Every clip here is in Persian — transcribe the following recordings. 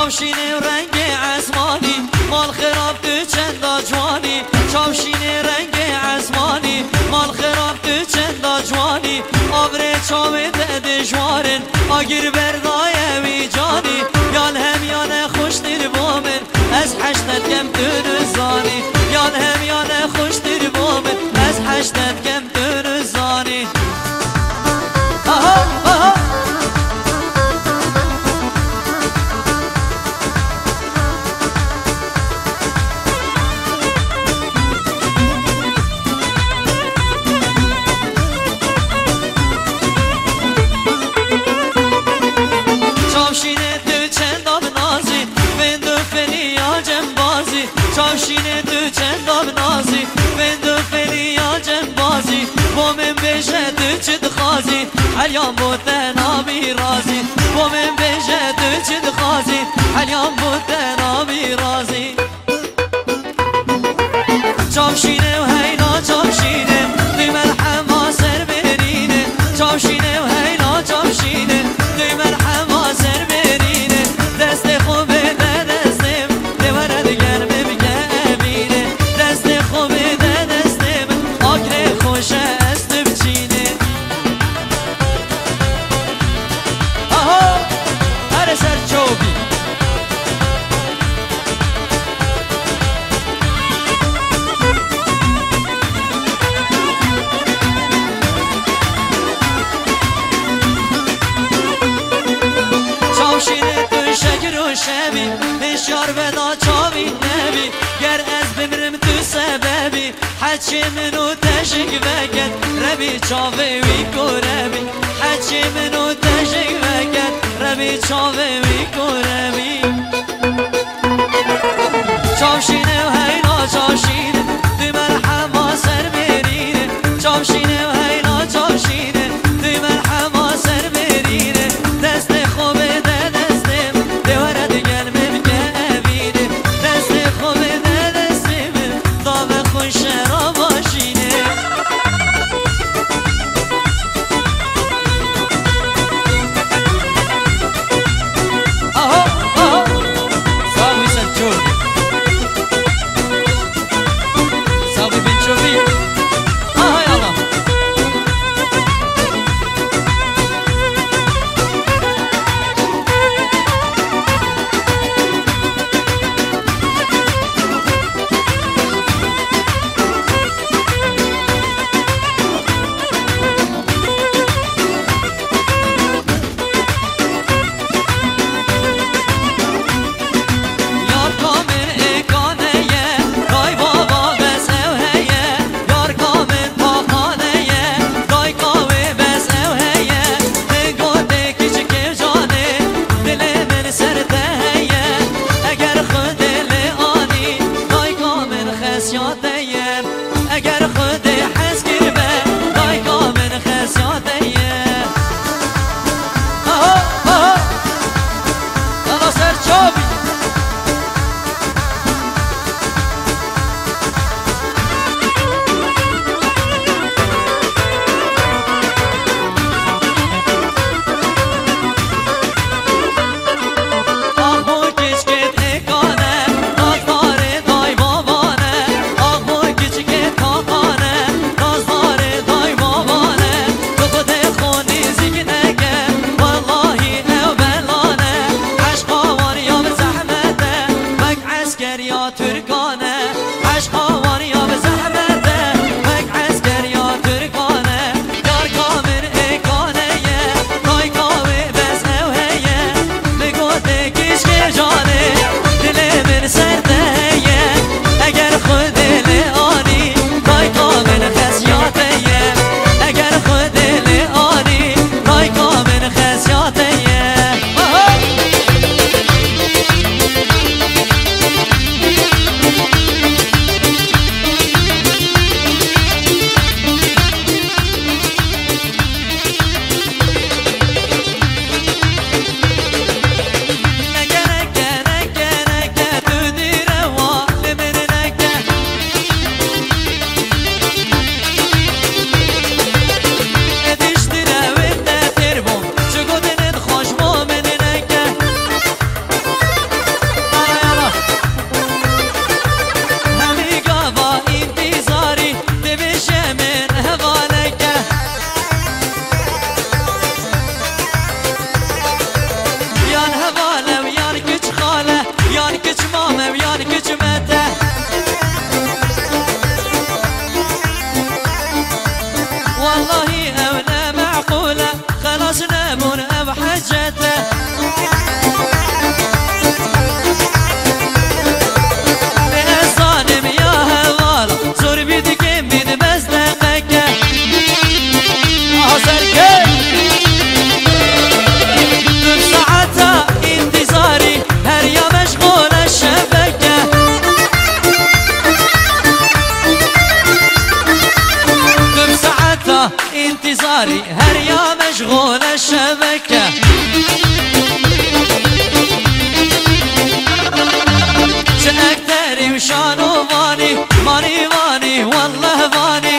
چاوشینه رنگ عزمانی مال خراب تو چند جوانی چاوشینه رنگ عزمانی مال خراب تو چند جوانی آبره چاوه ده جوارن آگیر بردای وی جانی یان هم یان خوش دیر بومن از حشتت کم تو نزانی یان هم یان خوش دیر بومن از حشتت کم تو نزانی آها آها چاوشینه تو چندان نازی بندو فلی یا جنبازی بومن بشه تو چد خازی حلیان بوده نامی رازی بومن بشه تو چد خازی حلیان بوده نامی رازی چاوشینه و هینا چاوشینه دوی مرحما سر برینه چاوشینه و هینا چاوشینه دوی مرحما سر برینه دست خوبه ده دستم دوره دیگر شبی بشار ودا چاوی نبی گر از بمرم تو سببی حچی منو تشک وگد ربی چاوی وی کو ربی حچی منو تشک وگد ربی چاوی وی کو ربی چاوشینه و هینا چاوشینه دوی مرحما سر برینه چاوشینه و هینا چاوشینه دوی مرحما سر برینه دست خوبه يا مشغول الشبكة شأكتري وشانو باني ماني باني والله باني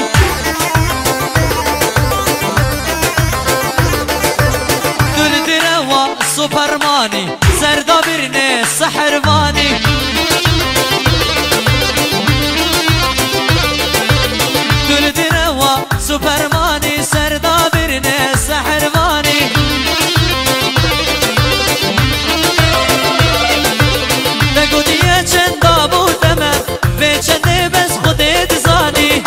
دل دروا سوبرماني سردا برني سحر باني دل دروا سوبرماني سردا برني سحر باني دقودية چند بودم به چنده بس خودت زانی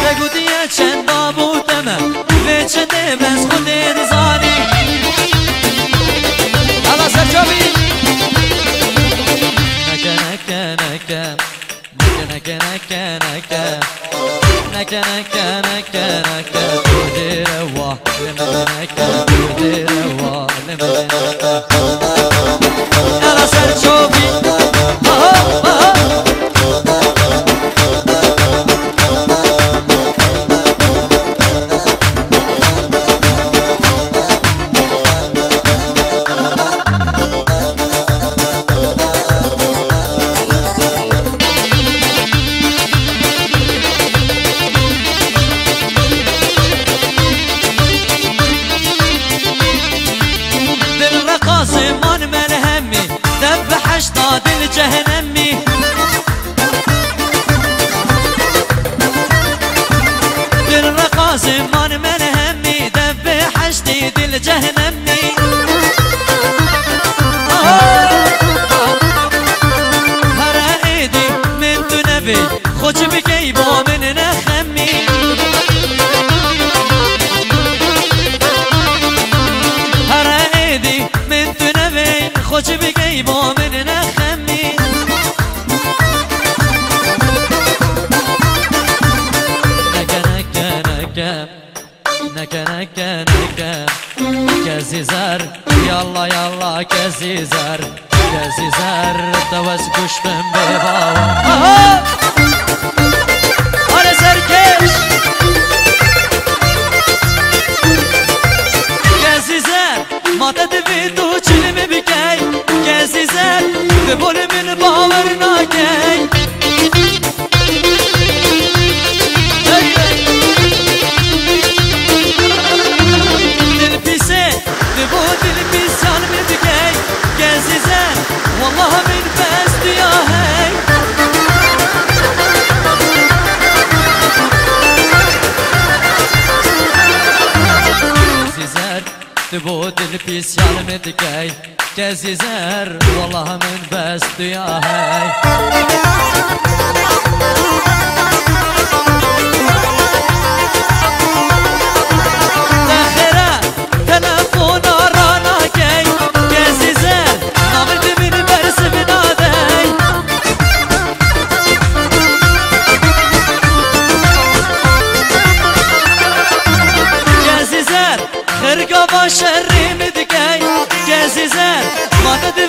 دقودية چند بودم به چنده بس خودت زانی الله سرچابی نکه نکه نکه نکه نکه نکه نکه نکه نکه نکه توده روا لمده نکه توده روا لمده نکه الله سرچابی زمان ملهمي ذبح اشطاد الجهنمي للرقا زمان ملهمي ذبح اشطاد الجهنمي هر ايدي من تنبي خوش بجيبو من نخمي خوش بگی با من نخمی نکه نکه نکه نکه نکه نکه کسی زر یالله یالله کسی زر کسی زر دوست کشتم به باور آره سرکش کسی زر ماتت بی تو چلمه بکی کسی زر دبول من باور ناکی دل پیسه دبو دل پیسان می بکی کسی زر والله من بس دیا هی کسی زر دبو دل پیسان می بکی کسی زر والله من بس دیا هی دخره تلفون رانا کی کسی زر نامد من برس بنادی کسی زر خرگا با شری مدکی کسی زر مادد